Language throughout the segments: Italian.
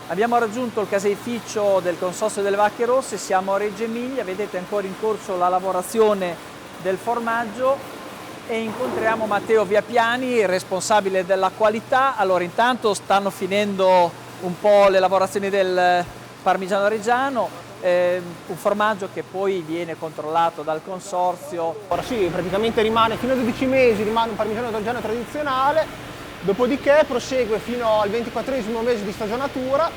Abbiamo raggiunto il caseificio del Consorzio delle Vacche Rosse, siamo a Reggio Emilia, vedete ancora in corso la lavorazione del formaggio e incontriamo Matteo Viapiani, il responsabile della qualità. Allora, intanto stanno finendo un po' le lavorazioni del parmigiano reggiano, un formaggio che poi viene controllato dal consorzio. Ora sì, praticamente rimane fino a 12 mesi, rimane un parmigiano reggiano tradizionale. Dopodiché prosegue fino al 24esimo mese di stagionatura,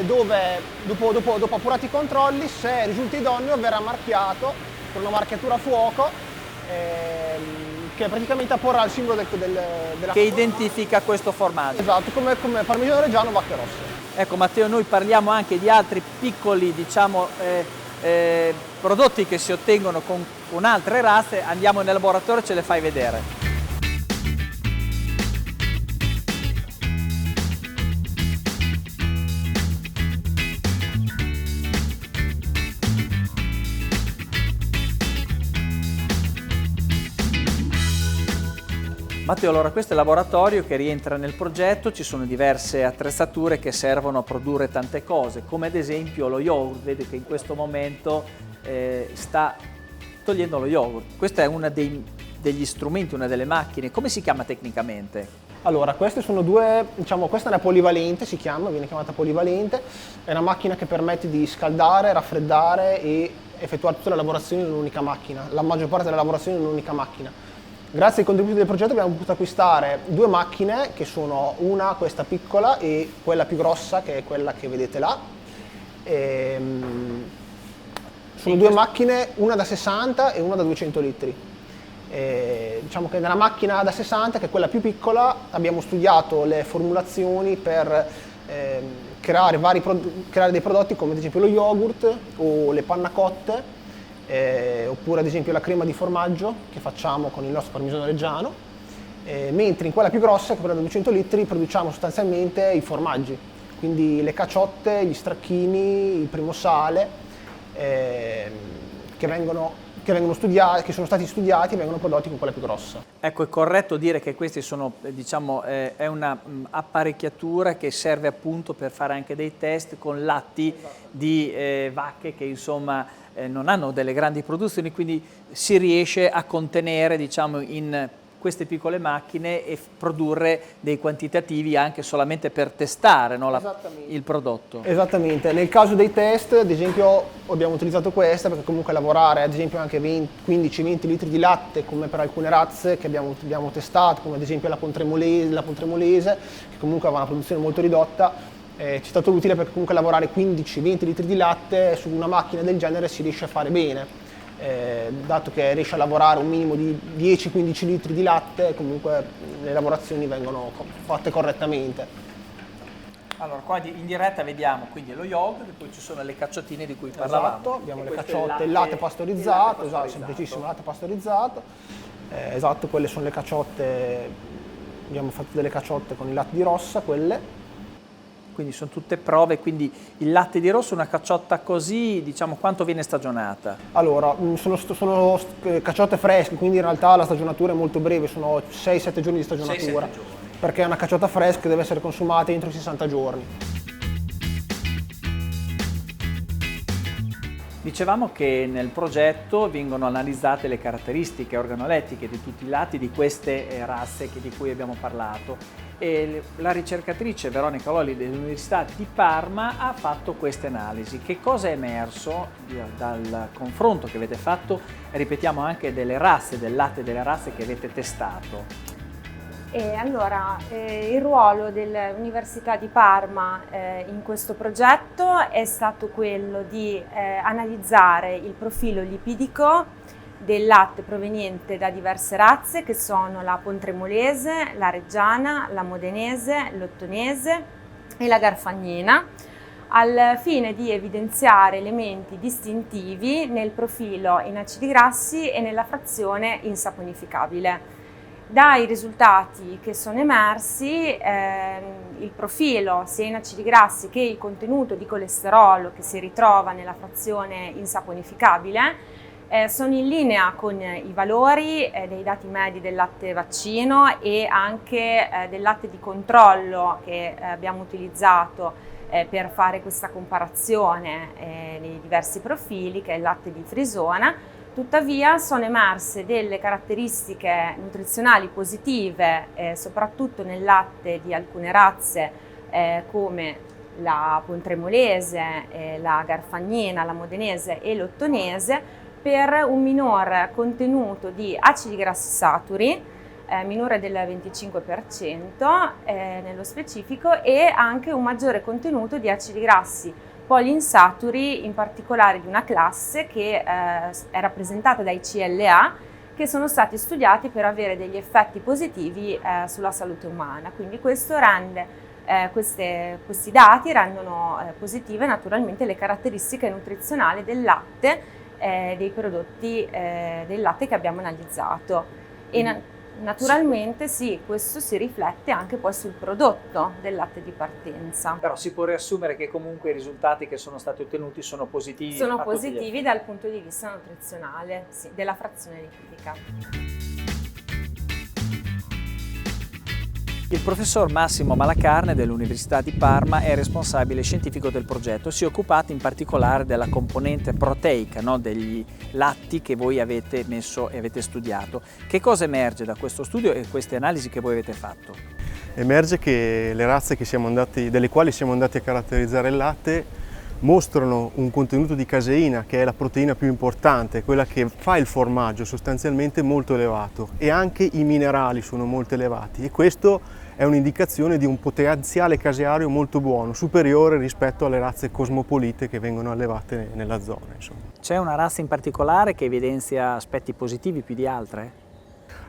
dove dopo appurati i controlli, se risulta idoneo, verrà marchiato con una marchiatura a fuoco che praticamente apporrà il simbolo della che identifica questo formaggio. Esatto, come parmigiano reggiano Vacche Rosse. Ecco Matteo, noi parliamo anche di altri piccoli, diciamo, prodotti che si ottengono con altre razze. Andiamo nel laboratorio e ce le fai vedere. Matteo, allora questo è il laboratorio che rientra nel progetto, ci sono diverse attrezzature che servono a produrre tante cose, come ad esempio lo yogurt. Vedi che in questo momento sta togliendo lo yogurt. Questo è uno degli strumenti, una delle macchine. Come si chiama tecnicamente? Allora, queste sono due, diciamo, questa è una polivalente, viene chiamata polivalente, è una macchina che permette di scaldare, raffreddare e effettuare tutte le lavorazioni in un'unica macchina, la maggior parte delle lavorazioni in un'unica macchina. Grazie ai contributi del progetto abbiamo potuto acquistare due macchine, che sono una, questa piccola, e quella più grossa, che è quella che vedete là. Sono due macchine, una da 60 e una da 200 litri. Diciamo che nella macchina da 60, che è quella più piccola, abbiamo studiato le formulazioni per creare dei prodotti come ad esempio lo yogurt o le panna cotte, oppure ad esempio la crema di formaggio che facciamo con il nostro parmigiano reggiano, mentre in quella più grossa, che è quella da 200 litri, produciamo sostanzialmente i formaggi, quindi le caciotte, gli stracchini, il primo sale, che sono stati studiati e vengono prodotti con quella più grossa. Ecco, è corretto dire che questi sono, diciamo, è una apparecchiatura che serve appunto per fare anche dei test con latti di vacche che insomma non hanno delle grandi produzioni, quindi si riesce a contenere, diciamo, in queste piccole macchine e produrre dei quantitativi anche solamente per testare, no, il prodotto. Esattamente, nel caso dei test, ad esempio, abbiamo utilizzato questa perché comunque lavorare ad esempio anche 15-20 litri di latte, come per alcune razze che abbiamo testato, come ad esempio la pontremolese, che comunque aveva una produzione molto ridotta, ci è stato utile perché comunque lavorare 15-20 litri di latte su una macchina del genere si riesce a fare bene, dato che riesce a lavorare un minimo di 10-15 litri di latte, comunque le lavorazioni vengono fatte correttamente. Allora, qua in diretta vediamo quindi lo yogurt, poi ci sono le cacciottine di cui parlavamo. Esatto, abbiamo le cacciotte, il latte pastorizzato, esatto, semplicissimo latte pastorizzato. Esatto, quelle sono le cacciotte, abbiamo fatto delle cacciotte con il latte di rossa, quelle. Quindi sono tutte prove, quindi il latte di rosso, una cacciotta così, diciamo, quanto viene stagionata? Allora, sono cacciotte fresche, quindi in realtà la stagionatura è molto breve, sono 6-7 giorni di stagionatura, perché una cacciotta fresca deve essere consumata entro i 60 giorni. Dicevamo che nel progetto vengono analizzate le caratteristiche organolettiche di tutti i latti di queste razze di cui abbiamo parlato. E la ricercatrice Veronica Lolli dell'Università di Parma ha fatto queste analisi. Che cosa è emerso dal confronto che avete fatto, ripetiamo anche delle razze, del latte delle razze che avete testato? Allora, il ruolo dell'Università di Parma in questo progetto è stato quello di analizzare il profilo lipidico del latte proveniente da diverse razze, che sono la pontremolese, la reggiana, la modenese, l'ottonese e la garfagnina, al fine di evidenziare elementi distintivi nel profilo in acidi grassi e nella frazione insaponificabile. Dai risultati che sono emersi, il profilo sia in acidi grassi che il contenuto di colesterolo che si ritrova nella frazione insaponificabile sono in linea con i valori dei dati medi del latte vaccino e anche del latte di controllo che abbiamo utilizzato per fare questa comparazione nei diversi profili, che è il latte di Frisona. Tuttavia sono emerse delle caratteristiche nutrizionali positive, soprattutto nel latte di alcune razze come la pontremolese, la garfagnina, la modenese e l'ottonese, per un minor contenuto di acidi grassi saturi, minore del 25% nello specifico, e anche un maggiore contenuto di acidi grassi poliinsaturi, in particolare di una classe che è rappresentata dai CLA, che sono stati studiati per avere degli effetti positivi sulla salute umana. Quindi questo rende, questi dati rendono positive naturalmente le caratteristiche nutrizionali del latte, dei prodotti del latte che abbiamo analizzato. E naturalmente sì, questo si riflette anche poi sul prodotto del latte di partenza. Però si può riassumere che comunque i risultati che sono stati ottenuti sono positivi. Sono positivi dal punto di vista nutrizionale, sì, della frazione lipidica. Il professor Massimo Malacarne dell'Università di Parma è responsabile scientifico del progetto. Si è occupato in particolare della componente proteica, no, degli latti che voi avete messo e avete studiato. Che cosa emerge da questo studio e queste analisi che voi avete fatto? Emerge che le razze delle quali siamo andati a caratterizzare il latte mostrano un contenuto di caseina, che è la proteina più importante, quella che fa il formaggio, sostanzialmente molto elevato, e anche i minerali sono molto elevati, e questo è un'indicazione di un potenziale caseario molto buono, superiore rispetto alle razze cosmopolite che vengono allevate nella zona. Insomma. C'è una razza in particolare che evidenzia aspetti positivi più di altre?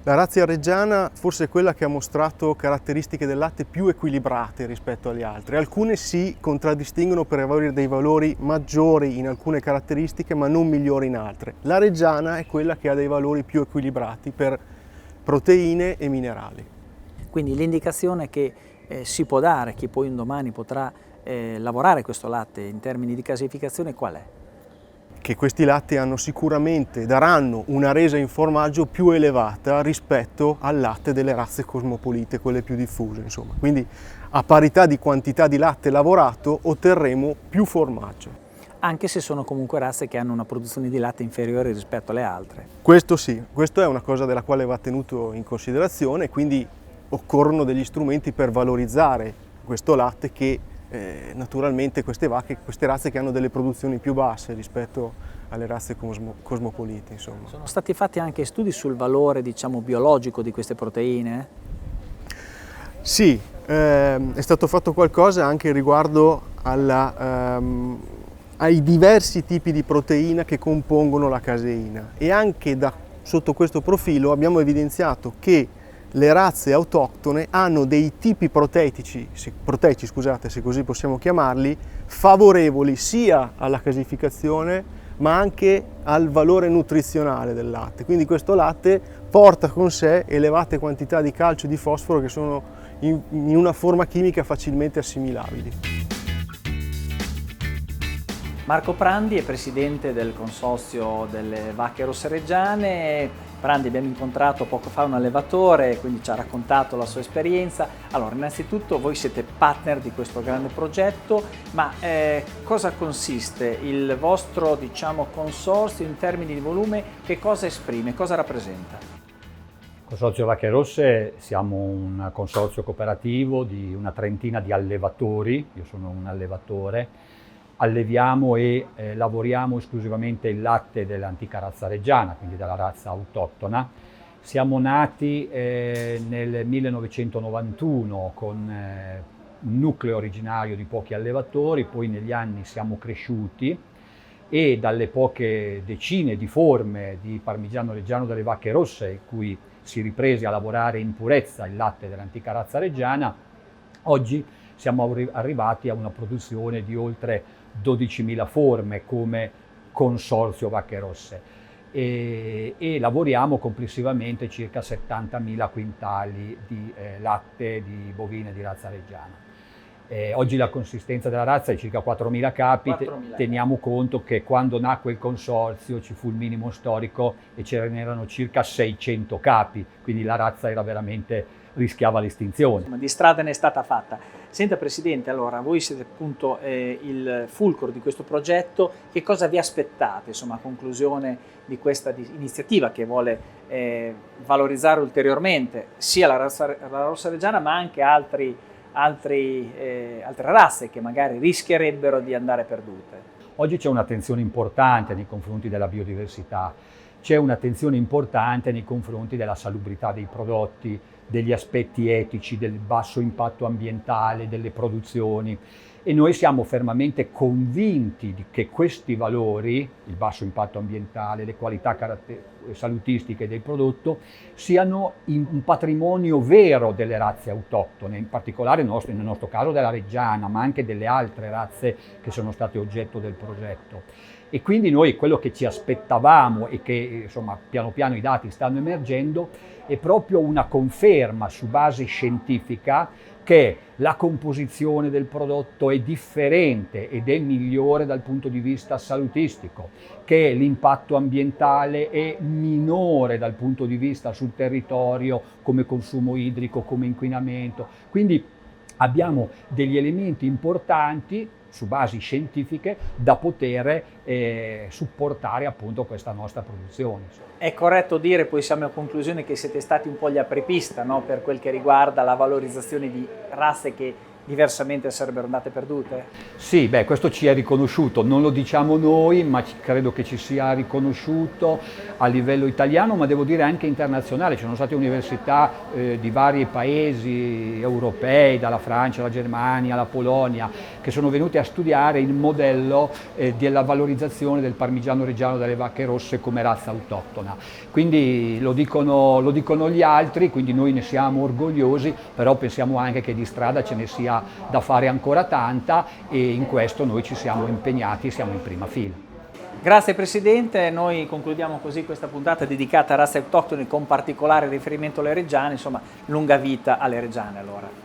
La razza reggiana forse è quella che ha mostrato caratteristiche del latte più equilibrate rispetto alle altre. Alcune si contraddistinguono per avere dei valori maggiori in alcune caratteristiche ma non migliori in altre. La reggiana è quella che ha dei valori più equilibrati per proteine e minerali. Quindi l'indicazione che si può dare, chi poi un domani potrà lavorare questo latte in termini di casificazione, qual è? Che questi latti daranno una resa in formaggio più elevata rispetto al latte delle razze cosmopolite, quelle più diffuse, insomma. Quindi a parità di quantità di latte lavorato otterremo più formaggio. Anche se sono comunque razze che hanno una produzione di latte inferiore rispetto alle altre. Questo sì, questo è una cosa della quale va tenuto in considerazione, quindi occorrono degli strumenti per valorizzare questo latte che naturalmente queste razze che hanno delle produzioni più basse rispetto alle razze cosmopolite. Insomma. Sono stati fatti anche studi sul valore, diciamo, biologico di queste proteine? Sì, è stato fatto qualcosa anche riguardo ai diversi tipi di proteina che compongono la caseina, e anche sotto questo profilo abbiamo evidenziato che le razze autoctone hanno dei tipi proteici, se così possiamo chiamarli, favorevoli sia alla casificazione ma anche al valore nutrizionale del latte. Quindi questo latte porta con sé elevate quantità di calcio e di fosforo che sono in una forma chimica facilmente assimilabili. Marco Prandi è presidente del consorzio delle vacche rosse reggiane. Prandi, abbiamo incontrato poco fa un allevatore, quindi ci ha raccontato la sua esperienza. Allora, innanzitutto voi siete partner di questo grande progetto, ma cosa consiste il vostro, diciamo, consorzio in termini di volume? Che cosa esprime, cosa rappresenta? Consorzio Vacche Rosse siamo un consorzio cooperativo di una trentina di allevatori, io sono un allevatore. Alleviamo e lavoriamo esclusivamente il latte dell'antica razza reggiana, quindi della razza autoctona. Siamo nati nel 1991 con un nucleo originario di pochi allevatori, poi negli anni siamo cresciuti e dalle poche decine di forme di parmigiano reggiano delle vacche rosse, in cui si riprese a lavorare in purezza il latte dell'antica razza reggiana, oggi siamo arrivati a una produzione di oltre 12.000 forme come consorzio Vacche Rosse e lavoriamo complessivamente circa 70.000 quintali di latte di bovine di razza reggiana. Oggi la consistenza della razza è circa 4.000 capi, 4.000. Teniamo conto che quando nacque il consorzio ci fu il minimo storico e ce n'erano circa 600 capi, quindi la razza era veramente rischiava l'estinzione. Di strada ne è stata fatta. Senta Presidente, allora voi siete appunto il fulcro di questo progetto, che cosa vi aspettate insomma, a conclusione di questa iniziativa che vuole valorizzare ulteriormente sia la rossa reggiana ma anche altre razze che magari rischierebbero di andare perdute? Oggi c'è un'attenzione importante nei confronti della biodiversità, c'è un'attenzione importante nei confronti della salubrità dei prodotti, degli aspetti etici, del basso impatto ambientale, delle produzioni, e noi siamo fermamente convinti che questi valori, il basso impatto ambientale, le qualità salutistiche del prodotto, siano un patrimonio vero delle razze autoctone, in particolare nel nostro caso della reggiana, ma anche delle altre razze che sono state oggetto del progetto. E quindi noi quello che ci aspettavamo e che insomma piano piano i dati stanno emergendo è proprio una conferma su base scientifica che la composizione del prodotto è differente ed è migliore dal punto di vista salutistico, che l'impatto ambientale è minore dal punto di vista sul territorio come consumo idrico, come inquinamento. Quindi abbiamo degli elementi importanti su basi scientifiche da poter supportare appunto questa nostra produzione. È corretto dire, poi siamo a conclusione, che siete stati un po' gli apripista, no? Per quel che riguarda la valorizzazione di razze che diversamente sarebbero andate perdute? Sì, beh, questo ci è riconosciuto, non lo diciamo noi, ma credo che ci sia riconosciuto a livello italiano, ma devo dire anche internazionale. Ci sono state università di vari paesi europei, dalla Francia alla Germania, alla Polonia, che sono venute a studiare il modello della valorizzazione del parmigiano reggiano dalle vacche rosse come razza autoctona. Quindi lo dicono gli altri, quindi noi ne siamo orgogliosi, però pensiamo anche che di strada ce ne sia da fare ancora tanta, e in questo noi ci siamo impegnati e siamo in prima fila. Grazie Presidente, noi concludiamo così questa puntata dedicata a razze autoctone con particolare riferimento alle reggiane, insomma lunga vita alle reggiane allora.